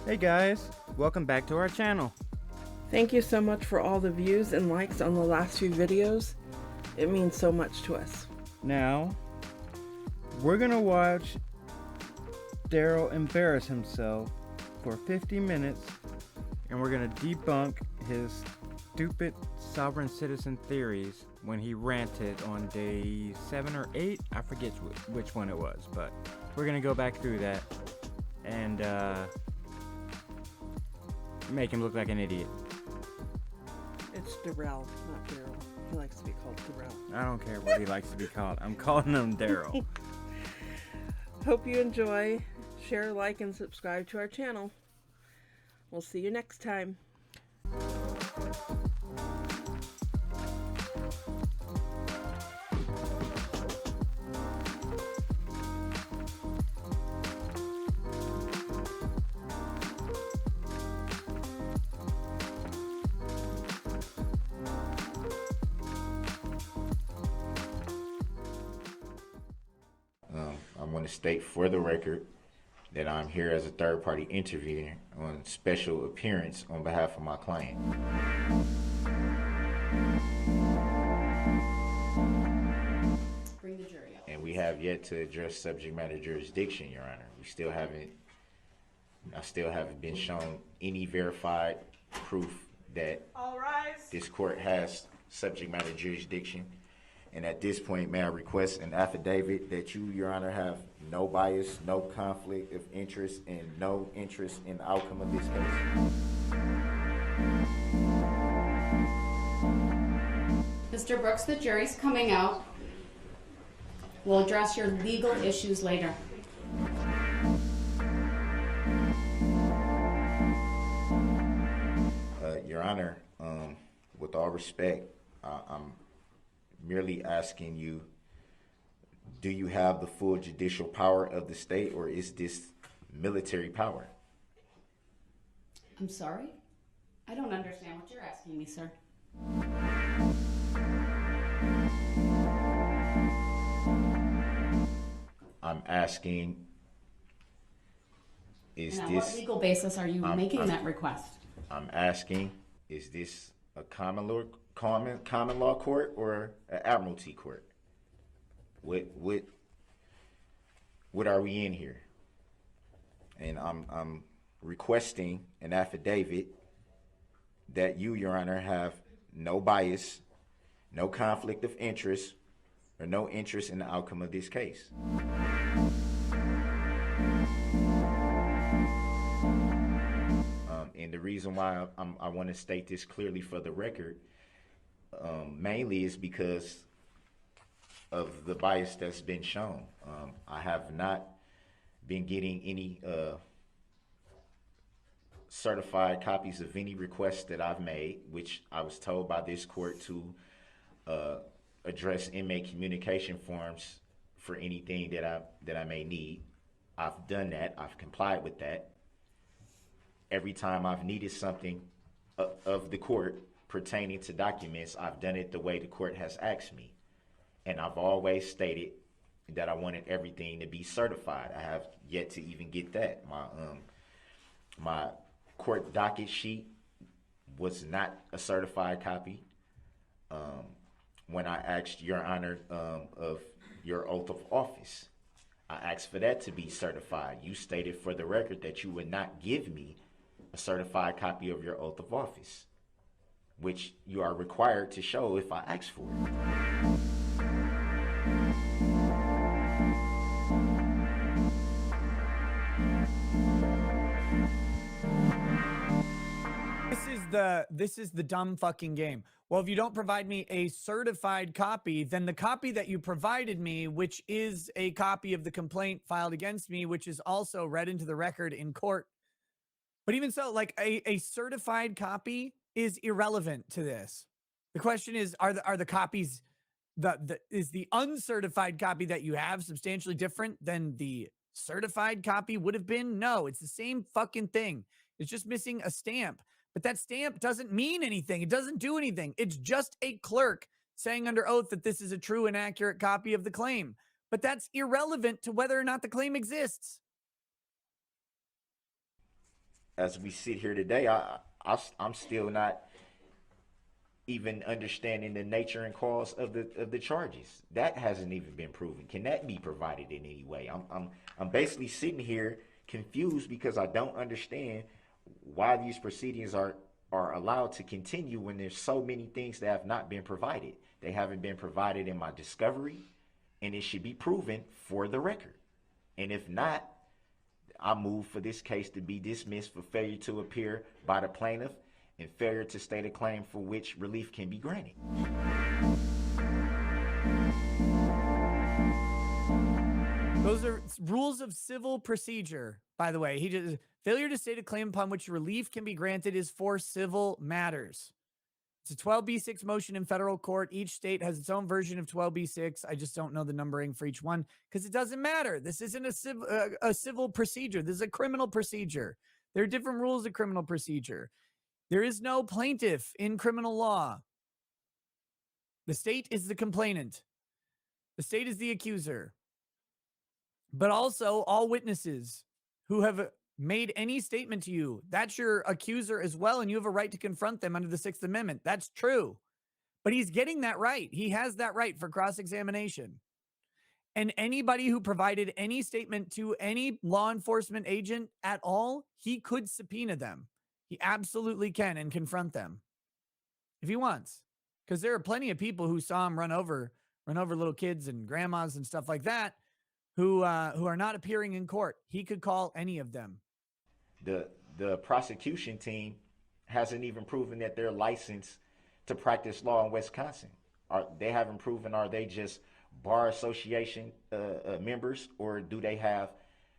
Hey guys, welcome back to our channel. Thank you so much for all the views and likes on the last few videos. It means so much to us. Now, we're gonna watch Darrell embarrass himself for 50 minutes and we're gonna debunk his stupid sovereign citizen theories when he ranted on day 7 or 8. I forget which one it was, but we're gonna go back through that and make him look like an idiot. It's Darrell, not Darrell. He likes to be called Darrell. I don't care what he likes to be called. I'm calling him Darrell. Hope you enjoy. Share, like, and subscribe to our channel. We'll see you next time. I want to state for the record that I'm here as a third-party intervener on special appearance on behalf of my client. Bring the jury up. And we have yet to address subject matter jurisdiction, Your Honor. I still haven't been shown any verified proof that this court has subject matter jurisdiction. And at this point, may I request an affidavit that you, Your Honor, have no bias, no conflict of interest, and no interest in the outcome of this case. Mr. Brooks, the jury's coming out. We'll address your legal issues later. Your Honor, with all respect, I'm merely asking you, do you have the full judicial power of the state, or is this military power? I'm sorry? I don't understand what you're asking me, sir. I'm asking, is And on this... what legal basis are you making that request? I'm asking, is this a common law court or an admiralty court? What are we in here? And I'm requesting an affidavit that you, Your Honor, have no bias, no conflict of interest, or no interest in the outcome of this case. And the reason why I want to state this clearly for the record, mainly is because of the bias that's been shown. I have not been getting any certified copies of any requests that I've made, which I was told by this court to address inmate communication forms for anything that I may need. I've done that. I've complied with that. Every time I've needed something of the court pertaining to documents, I've done it the way the court has asked me. And I've always stated that I wanted everything to be certified. I have yet to even get that. My court docket sheet was not a certified copy. When I asked Your Honor of your oath of office, I asked for that to be certified. You stated for the record that you would not give me a certified copy of your oath of office, which you are required to show if I ask for it. This is the dumb fucking game. Well, if you don't provide me a certified copy, then the copy that you provided me, which is a copy of the complaint filed against me, which is also read into the record in court. But even so, like a certified copy is irrelevant to this. The question is, are the copies is the uncertified copy that you have substantially different than the certified copy would have been? No, it's the same fucking thing. It's just missing a stamp. But that stamp doesn't mean anything. It doesn't do anything. It's just a clerk saying under oath that this is a true and accurate copy of the claim. But that's irrelevant to whether or not the claim exists. as we sit here today, I'm still not even understanding the nature and cause of the charges. That hasn't even been proven. Can that be provided in any way? I'm basically sitting here confused because I don't understand why these proceedings are allowed to continue when there's so many things that have not been provided. They haven't been provided in my discovery, and it should be proven for the record. And if not, I move for this case to be dismissed for failure to appear by the plaintiff and failure to state a claim for which relief can be granted. Those are rules of civil procedure, by the way. He just failure to state a claim upon which relief can be granted is for civil matters. It's a 12B6 motion in federal court. Each state has its own version of 12B6. I just don't know the numbering for each one because it doesn't matter. This isn't a civil procedure. This is a criminal procedure. There are different rules of criminal procedure. There is no plaintiff in criminal law. The state is the complainant. The state is the accuser. But also all witnesses who have made any statement to you, that's your accuser as well, and you have a right to confront them under the Sixth Amendment. That's true. But he's getting that right. He has that right for cross-examination. And anybody who provided any statement to any law enforcement agent at all, he could subpoena them. He absolutely can and confront them if he wants. Because there are plenty of people who saw him run over little kids and grandmas and stuff like that who are not appearing in court. He could call any of them. The prosecution team hasn't even proven that they're licensed to practice law in Wisconsin. They haven't proven, are they just bar association members, or do they have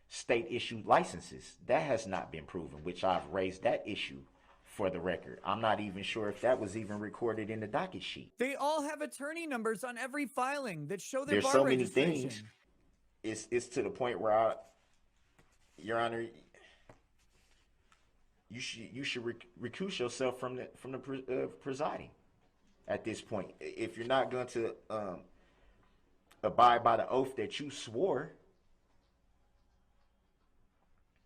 state issued licenses? That has not been proven, which I've raised that issue for the record. I'm not even sure if that was even recorded in the docket sheet. They all have attorney numbers on every filing that show their There's bar so many registration. things. It's to the point where Your Honor, you should recuse yourself from the presiding at this point. If you're not going to abide by the oath that you swore,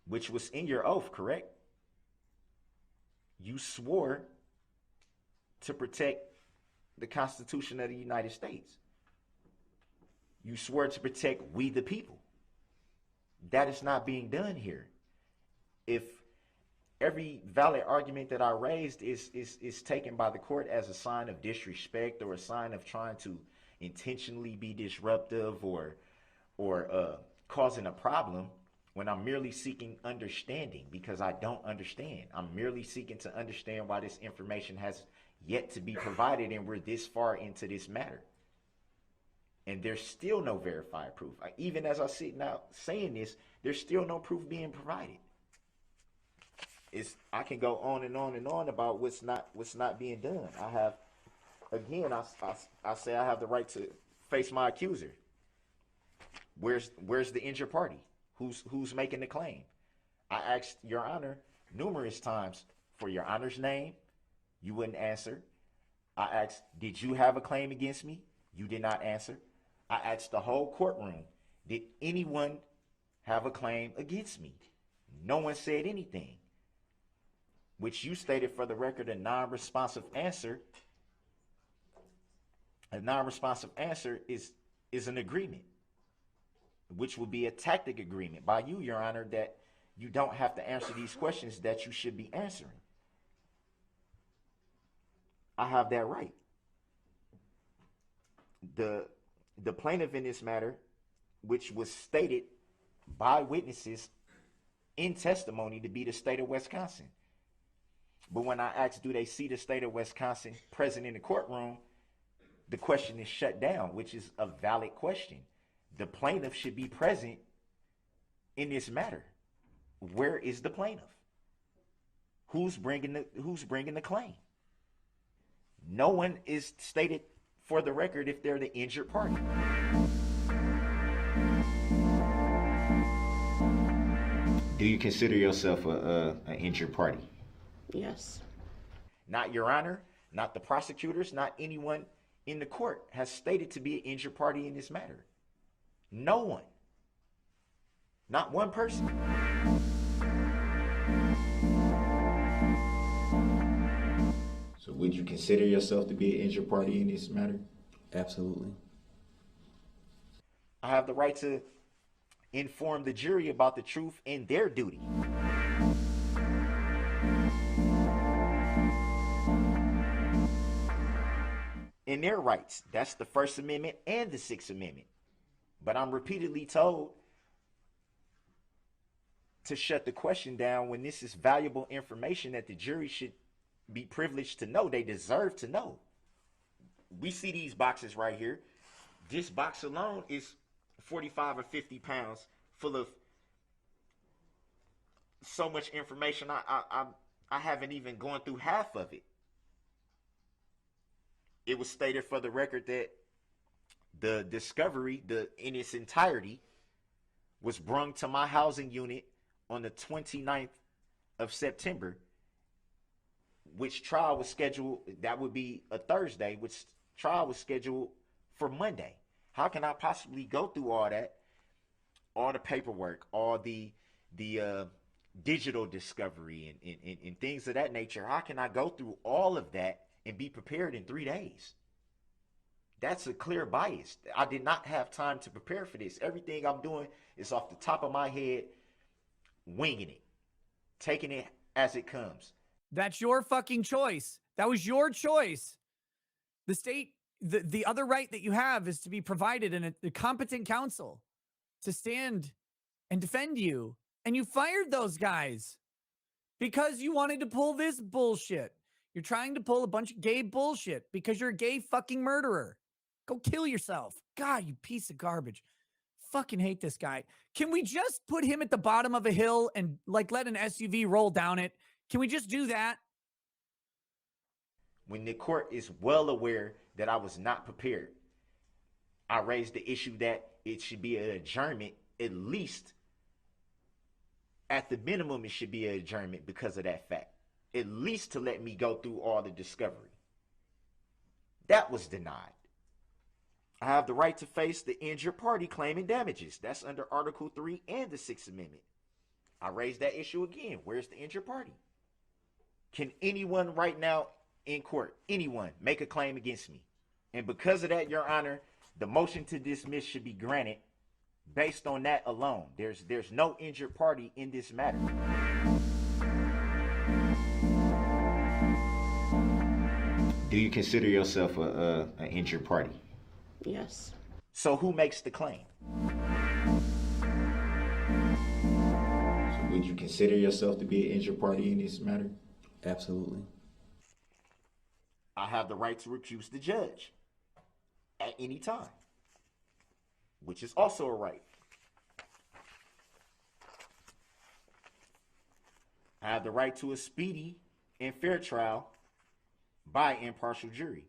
which was in your oath, correct? You swore to protect the Constitution of the United States. You swore to protect we the people. That is not being done here. If every valid argument that I raised is taken by the court as a sign of disrespect or a sign of trying to intentionally be disruptive or causing a problem, when I'm merely seeking understanding, because I don't understand. I'm merely seeking to understand why this information has yet to be provided, and we're this far into this matter. And there's still no verified proof. Even as I sit now saying this, there's still no proof being provided. I can go on and on and on about what's not being done. I have, again, I say I have the right to face my accuser. Where's the injured party? Who's making the claim? I asked Your Honor numerous times for Your Honor's name. You wouldn't answer. I asked, did you have a claim against me? You did not answer. I asked the whole courtroom, did anyone have a claim against me? No one said anything. Which you stated for the record, a non-responsive answer. A non-responsive answer is an agreement, which will be a tactic agreement by you, Your Honor, that you don't have to answer these questions that you should be answering. I have that right. The plaintiff in this matter, which was stated by witnesses in testimony to be the state of Wisconsin. But when I asked, do they see the state of Wisconsin present in the courtroom, the question is shut down, which is a valid question. The plaintiff should be present in this matter. Where is the plaintiff? Who's bringing the claim? No one is stated for the record if they're the injured party. Do you consider yourself an injured party? Yes. Not Your Honor, not the prosecutors, not anyone in the court has stated to be an injured party in this matter. No one. Not one person. would you consider yourself to be an injured party in this matter? Absolutely. I have the right to inform the jury about the truth and their duty. And their rights. That's the First Amendment and the Sixth Amendment. But I'm repeatedly told to shut the question down when this is valuable information that the jury should be privileged to know. They deserve to know. We see these boxes right here. This box alone is 45 or 50 pounds full of so much information. I haven't even gone through half of it. It was stated for the record that the discovery, in its entirety, was brung to my housing unit on the 29th of September, which trial was scheduled, that would be a Thursday, which trial was scheduled for Monday. How can I possibly go through all that, all the paperwork, all the digital discovery and things of that nature? How can I go through all of that and be prepared in 3 days? That's a clear bias. I did not have time to prepare for this. Everything I'm doing is off the top of my head, winging it, taking it as it comes. That's your fucking choice. That was your choice. The state, the other right that you have is to be provided in a competent counsel to stand and defend you. And you fired those guys because you wanted to pull this bullshit. You're trying to pull a bunch of gay bullshit because you're a gay fucking murderer. Go kill yourself. God, you piece of garbage. Fucking hate this guy. Can we just put him at the bottom of a hill and like let an SUV roll down it? Can we just do that? When the court is well aware that I was not prepared, I raised the issue that it should be an adjournment, at least at the minimum, it should be an adjournment because of that fact. At least to let me go through all the discovery. That was denied. I have the right to face the injured party claiming damages. That's under Article 3 and the Sixth Amendment. I raised that issue again. Where's the injured party? Can anyone right now in court, anyone, make a claim against me? And because of that, Your Honor, the motion to dismiss should be granted based on that alone. There's no injured party in this matter. Do you consider yourself an injured party? Yes. So who makes the claim? So would you consider yourself to be an injured party in this matter? Absolutely. I have the right to recuse the judge at any time, which is also a right. I have the right to a speedy and fair trial by impartial jury.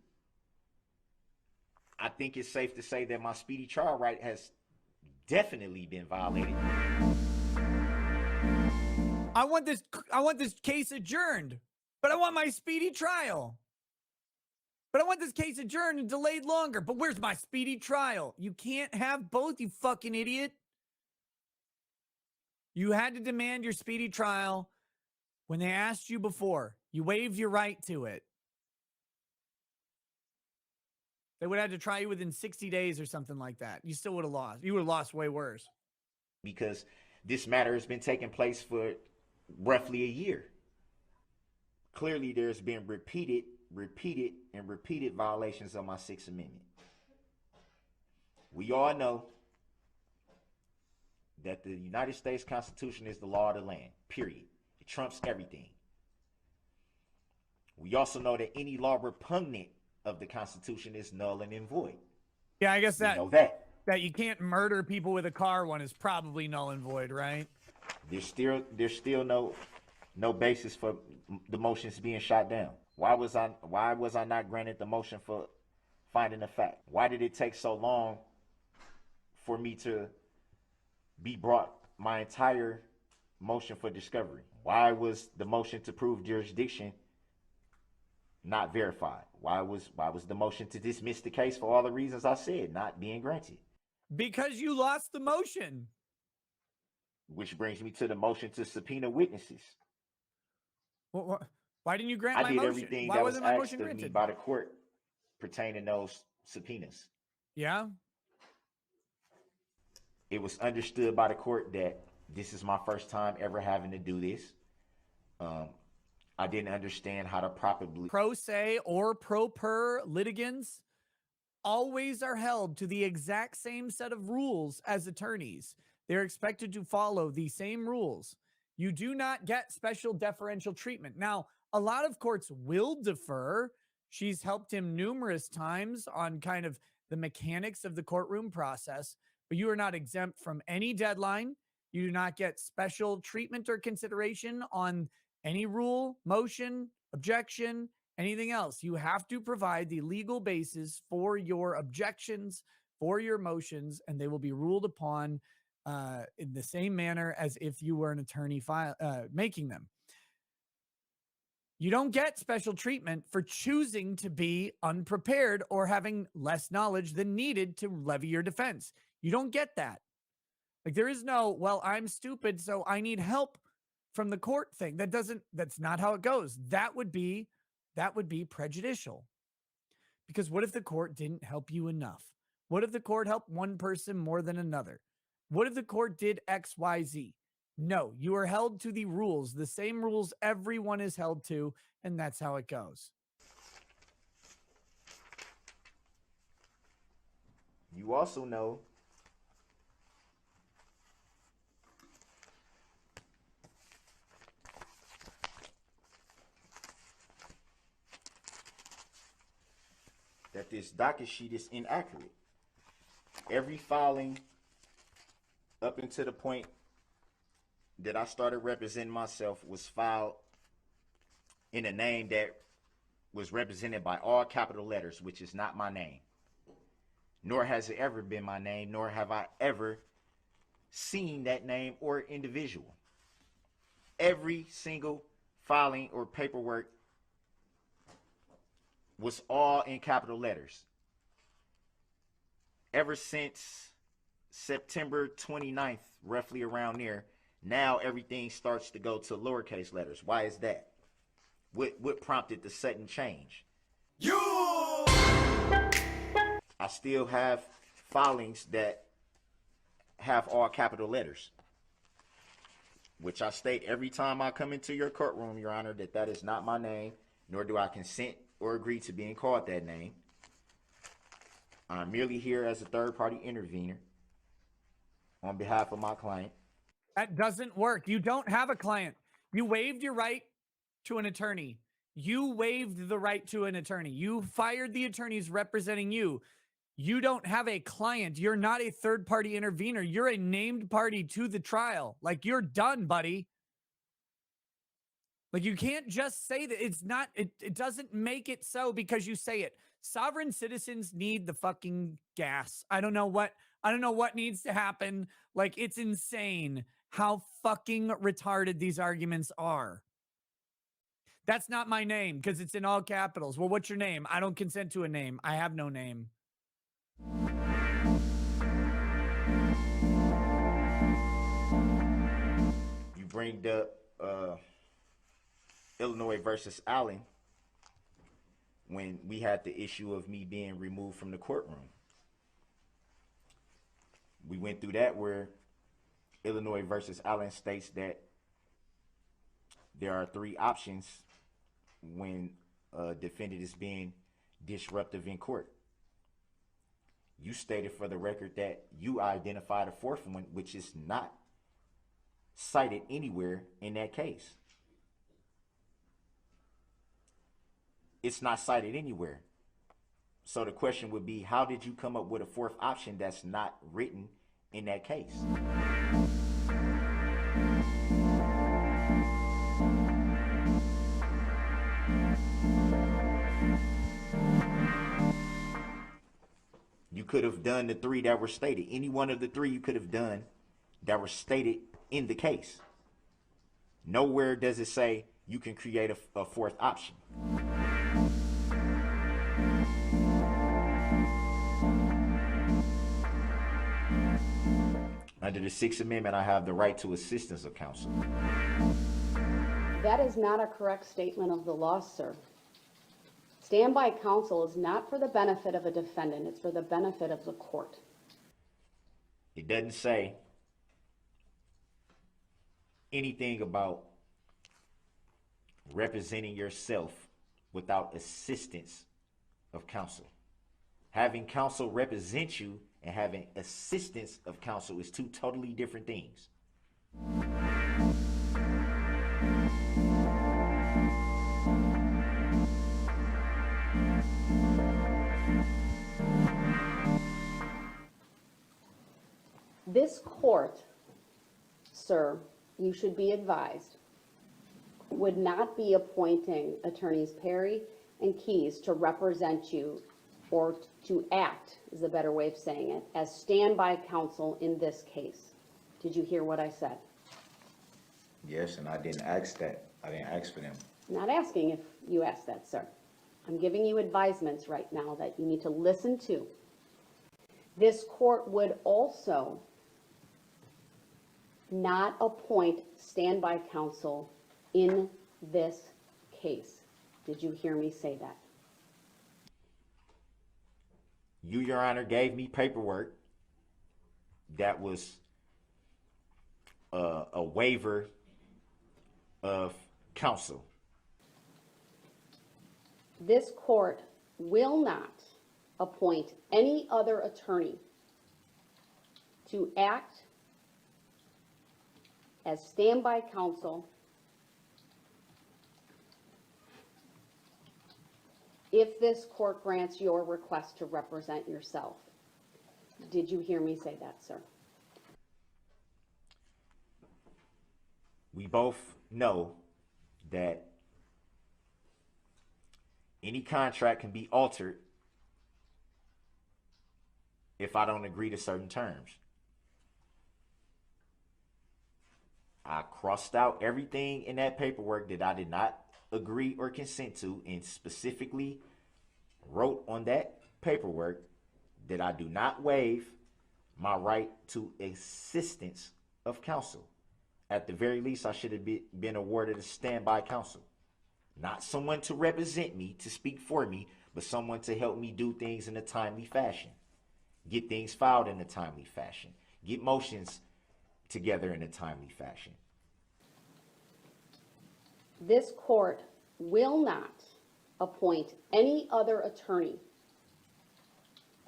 I think it's safe to say that my speedy trial right has definitely been violated. I want this case adjourned, but I want my speedy trial. But I want this case adjourned and delayed longer. But where's my speedy trial? You can't have both, you fucking idiot. You had to demand your speedy trial when they asked you before. You waived your right to it. They would have had to try you within 60 days or something like that. You still would have lost. You would have lost way worse. Because this matter has been taking place for roughly a year. Clearly, there's been repeated violations of my Sixth Amendment. We all know that the United States Constitution is the law of the land, period. It trumps everything. We also know that any law repugnant of the Constitution is null and void. Yeah, I guess We know that. that you can't murder people with a car one is probably null and void, right? There's still no basis for the motions being shot down. Why was I not granted the motion for finding a fact? Why did it take so long for me to be brought my entire motion for discovery? Why was the motion to prove jurisdiction not verified? Why was the motion to dismiss the case for all the reasons I said not being granted? Because you lost the motion. Which brings me to the motion to subpoena witnesses. Why Why didn't you grant I my did motion? everything Why that was wasn't my asked motion of me granted? by the court pertaining to those subpoenas. Yeah. It was understood by the court that this is my first time ever having to do this. I didn't understand how to properly. Pro se or pro per litigants always are held to the exact same set of rules as attorneys. They're expected to follow the same rules. You do not get special deferential treatment. Now, a lot of courts will defer. She's helped him numerous times on kind of the mechanics of the courtroom process, but you are not exempt from any deadline. You do not get special treatment or consideration on any rule, motion, objection, anything else. You have to provide the legal basis for your objections, for your motions, and they will be ruled upon in the same manner as if you were an attorney making them. You don't get special treatment for choosing to be unprepared or having less knowledge than needed to levy your defense. You don't get that. Like, there is no, well, I'm stupid, so I need help from the court thing. That's not how it goes. That would be prejudicial. Because what if the court didn't help you enough? What if the court helped one person more than another? What if the court did X, Y, Z? No, you are held to the rules, the same rules everyone is held to, and that's how it goes. You also know that this docket sheet is inaccurate. Every filing up until the point that I started representing myself was filed in a name that was represented by all capital letters, which is not my name. Nor has it ever been my name, nor have I ever seen that name or individual. Every single filing or paperwork was all in capital letters. Ever since September 29th, roughly around there, now everything starts to go to lowercase letters. Why is that? What prompted the sudden change? I still have filings that have all capital letters, which I state every time I come into your courtroom, Your Honor, that is not my name, nor do I consent or agree to being called that name. I'm merely here as a third-party intervener on behalf of my client. That doesn't work. You don't have a client. You waived your right to an attorney. You waived the right to an attorney. You fired the attorneys representing you. You don't have a client. You're not a third-party intervener. You're a named party to the trial. Like, you're done, buddy. Like, you can't just say that. It's not, it doesn't make it so because you say it. Sovereign citizens need the fucking gas. I don't know what needs to happen. Like, it's insane how fucking retarded these arguments are. That's not my name because it's in all capitals. Well, what's your name? I don't consent to a name. I have no name. You bring up Illinois versus Allen when we had the issue of me being removed from the courtroom. We went through that where Illinois versus Allen states that there are 3 options when a defendant is being disruptive in court. You stated for the record that you identified a 4th one, which is not cited anywhere in that case. It's not cited anywhere. So the question would be, how did you come up with a 4th option that's not written in that case? You could have done the 3 that were stated. Any one of the 3 you could have done that were stated in the case. Nowhere does it say you can create a 4th option. Under the 6th Amendment, I have the right to assistance of counsel. That is not a correct statement of the law, sir. Standby counsel is not for the benefit of a defendant, it's for the benefit of the court. It doesn't say anything about representing yourself without assistance of counsel. Having counsel represent you and having assistance of counsel is two totally different things. This court, sir, you should be advised, would not be appointing attorneys Perry and Keyes to represent you or to act, is a better way of saying it, as standby counsel in this case. Did you hear what I said? Yes, and I didn't ask that. I didn't ask for them. I'm not asking if you asked that, sir. I'm giving you advisements right now that you need to listen to. This court would also not appoint standby counsel in this case. Did you hear me say that? You, Your Honor, gave me paperwork that was a waiver of counsel. This court will not appoint any other attorney to act as standby counsel if this court grants your request to represent yourself. Did you hear me say that, sir? We both know that any contract can be altered if I don't agree to certain terms. I crossed out everything in that paperwork that I did not agree or consent to, and specifically wrote on that paperwork that I do not waive my right to assistance of counsel. At the very least, I should have been awarded a standby counsel. Not someone to represent me, to speak for me, but someone to help me do things in a timely fashion. Get things filed in a timely fashion. Get motions together in a timely fashion. This court will not appoint any other attorney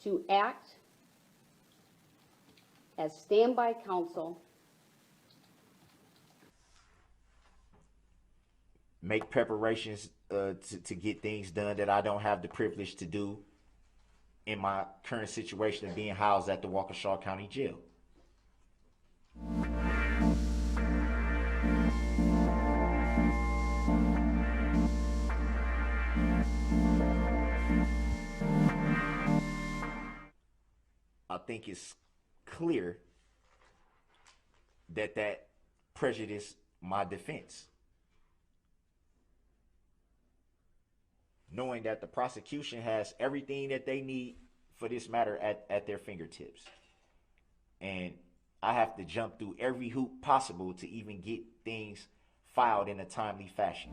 to act as standby counsel, make preparations to get things done that I don't have the privilege to do in my current situation of being housed at the Waukesha County Jail. I think it's clear that prejudiced my defense. Knowing that the prosecution has everything that they need for this matter at their fingertips. And I have to jump through every hoop possible to even get things filed in a timely fashion.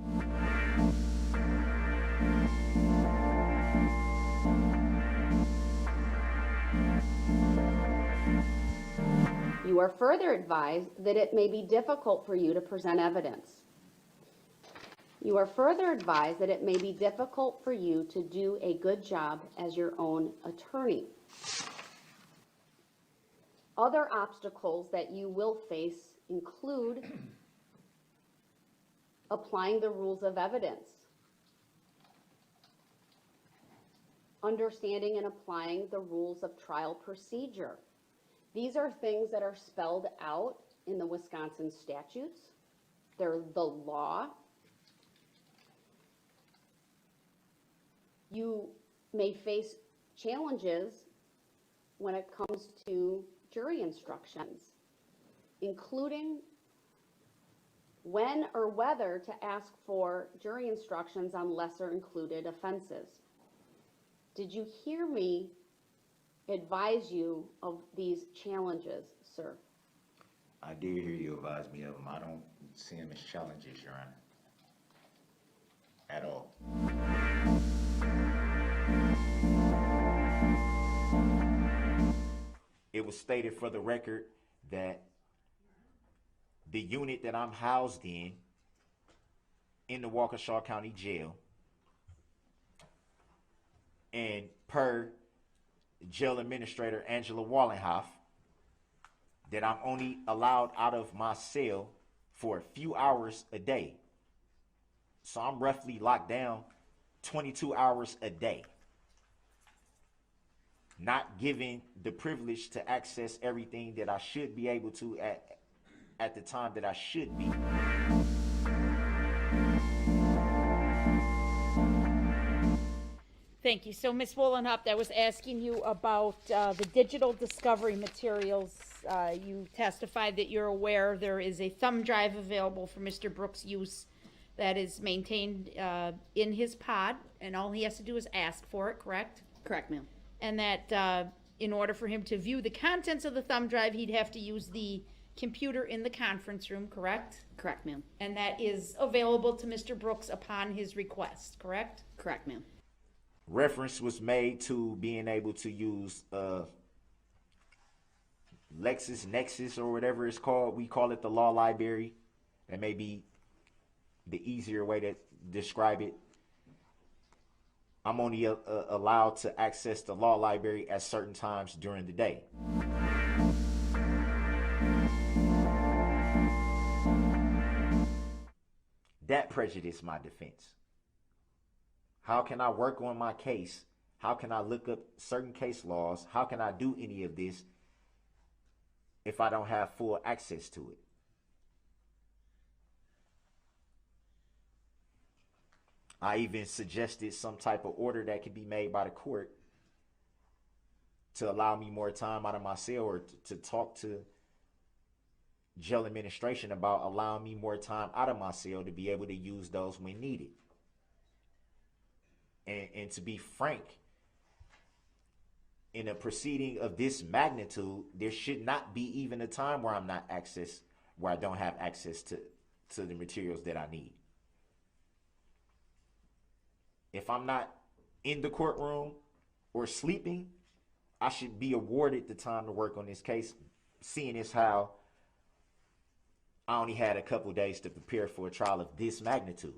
you are further advised that it may be difficult for you to present evidence. You are further advised that it may be difficult for you to do a good job as your own attorney. Other obstacles that you will face include applying the rules of evidence, understanding and applying the rules of trial procedure. These are things that are spelled out in the Wisconsin statutes. They're the law. You may face challenges when it comes to jury instructions, including when or whether to ask for jury instructions on lesser included offenses. Did you hear me advise you of these challenges, sir? I did hear you advise me of them. I don't see them as challenges, Your Honor. at all. It was stated for the record that the unit that I'm housed in the Waukesha County Jail, and per Jail Administrator Angela Wallenhoff, that I'm only allowed out of my cell for a few hours a day. So I'm roughly locked down 22 hours a day, not given the privilege to access everything that I should be able to at the time that I should be. Thank you. So, Ms. Wollenhaupt, I was asking you about the digital discovery materials. You testified that you're aware there is a thumb drive available for Mr. Brooks' use that is maintained in his pod, and all he has to do is ask for it, correct? Correct, ma'am. And that in order for him to view the contents of the thumb drive, he'd have to use the computer in the conference room, correct? Correct, ma'am. And that is available to Mr. Brooks upon his request, correct? Correct, ma'am. Reference was made to being able to use LexisNexis or whatever it's called. We call it the law library. That may be the easier way to describe it. I'm only allowed to access the law library at certain times during the day. That prejudiced my defense. How can I work on my case? How can I look up certain case laws? How can I do any of this if I don't have full access to it? I even suggested some type of order that could be made by the court to allow me more time out of my cell, or to talk to jail administration about allowing me more time out of my cell to be able to use those when needed. And to be frank, in a proceeding of this magnitude, there should not be even a time where I don't have access to the materials that I need. If I'm not in the courtroom or sleeping, I should be awarded the time to work on this case, seeing as how I only had a couple days to prepare for a trial of this magnitude.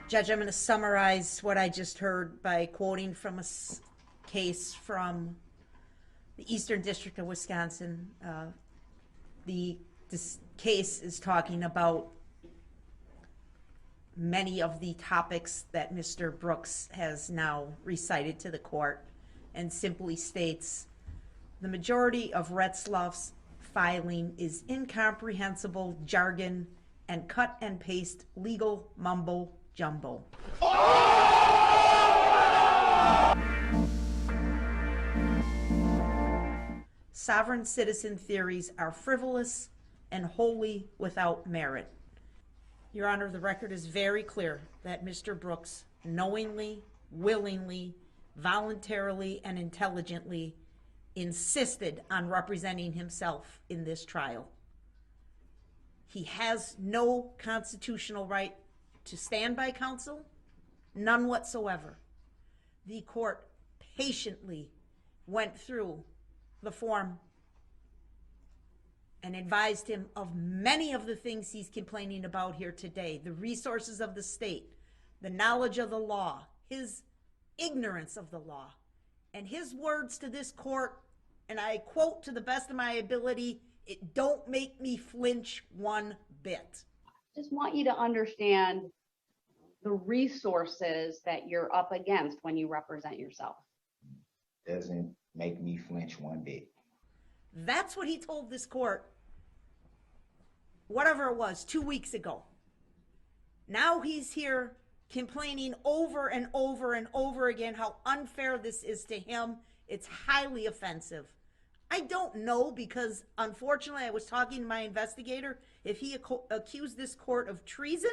Judge, I'm going to summarize what I just heard by quoting from a case from the Eastern District of Wisconsin. This case is talking about many of the topics that Mr. Brooks has now recited to the court, and simply states, the majority of Retzlaff's filing is incomprehensible jargon and cut and paste legal mumbo jumbo. Sovereign citizen theories are frivolous and wholly without merit. Your Honor, the record is very clear that Mr. Brooks knowingly, willingly, voluntarily, and intelligently insisted on representing himself in this trial. He has no constitutional right to stand by counsel, none whatsoever. The court patiently went through the form and advised him of many of the things he's complaining about here today: the resources of the state, the knowledge of the law, his ignorance of the law. And his words to this court, and I quote to the best of my ability, "It don't make me flinch one bit." Just want you to understand the resources that you're up against when you represent yourself. Doesn't make me flinch one bit. That's what he told this court, whatever it was, 2 weeks ago. Now he's here complaining over and over and over again how unfair this is to him. It's highly offensive. I don't know, because unfortunately I was talking to my investigator, if he accused this court of treason,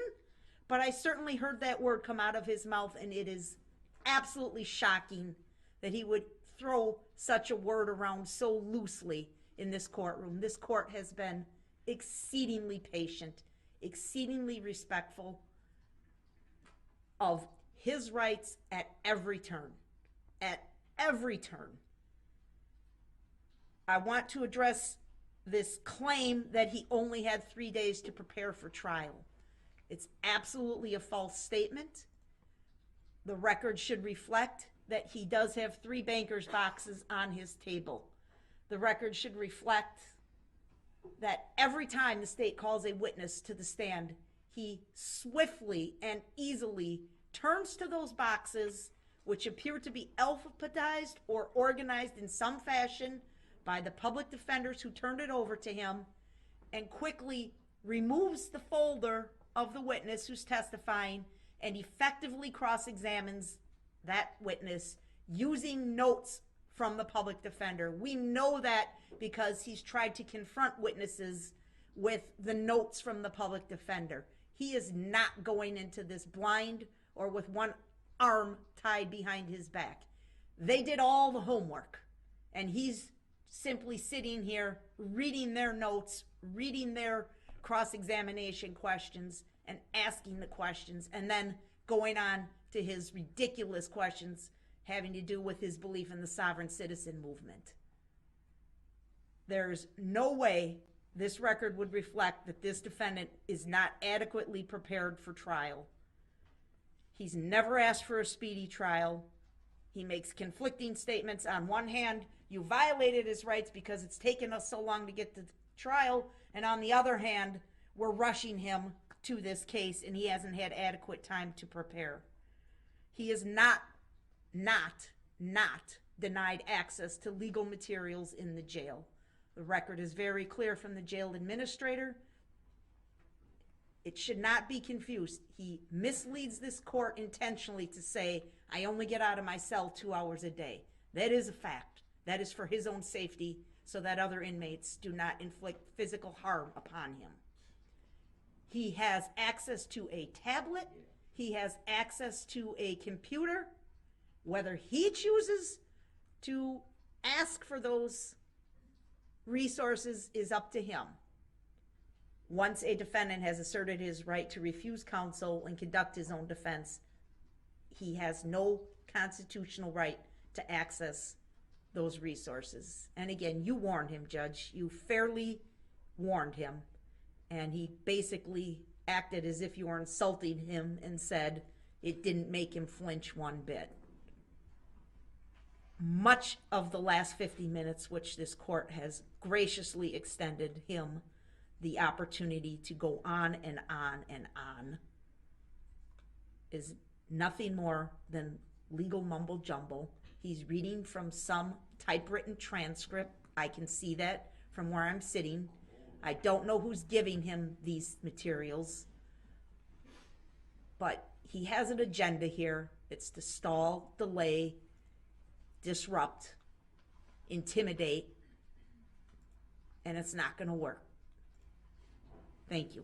but I certainly heard that word come out of his mouth, and it is absolutely shocking that he would throw such a word around so loosely in this courtroom. This court has been exceedingly patient, exceedingly respectful of his rights at every turn. At every turn. I want to address this claim that he only had 3 days to prepare for trial. It's absolutely a false statement. The record should reflect that he does have 3 banker's boxes on his table. The record should reflect that every time the state calls a witness to the stand, he swiftly and easily turns to those boxes, which appear to be alphabetized or organized in some fashion by the public defenders who turned it over to him, and quickly removes the folder of the witness who's testifying and effectively cross-examines that witness using notes from the public defender. We know that because he's tried to confront witnesses with the notes from the public defender. He is not going into this blind or with one arm tied behind his back. They did all the homework, and he's simply sitting here reading their notes, reading their cross-examination questions, and asking the questions, and then going on to his ridiculous questions having to do with his belief in the sovereign citizen movement. There's no way this record would reflect that this defendant is not adequately prepared for trial. He's never asked for a speedy trial. He makes conflicting statements. On one hand, you violated his rights because it's taken us so long to get to trial, and on the other hand, we're rushing him to this case and he hasn't had adequate time to prepare. He is not denied access to legal materials in the jail. The record is very clear from the jail administrator. It should not be confused. He misleads this court intentionally to say, I only get out of my cell 2 hours a day. That is a fact. That is for his own safety so that other inmates do not inflict physical harm upon him. He has access to a tablet. He has access to a computer. Whether he chooses to ask for those resources is up to him. Once a defendant has asserted his right to refuse counsel and conduct his own defense, he has no constitutional right to access those resources. And again, you warned him, Judge. You fairly warned him. And he basically acted as if you were insulting him and said it didn't make him flinch one bit. Much of the last 50 minutes, which this court has graciously extended him the opportunity to go on and on and on, is nothing more than legal mumble jumble. He's reading from some typewritten transcript. I can see that from where I'm sitting. I don't know who's giving him these materials, but he has an agenda here. It's to stall, delay, disrupt, intimidate, and it's not going to work. Thank you.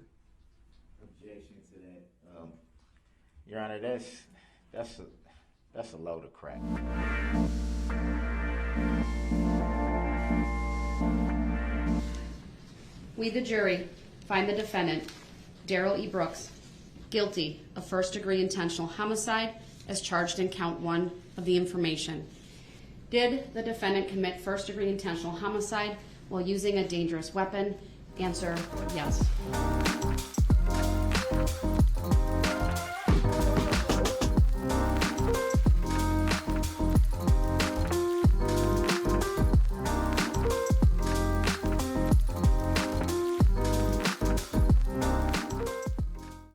Objection to that. Your Honor, that's a load of crap. We, the jury, find the defendant, Darrell E. Brooks, guilty of first-degree intentional homicide as charged in count 1 of the information. Did the defendant commit first-degree intentional homicide while using a dangerous weapon? Answer, yes.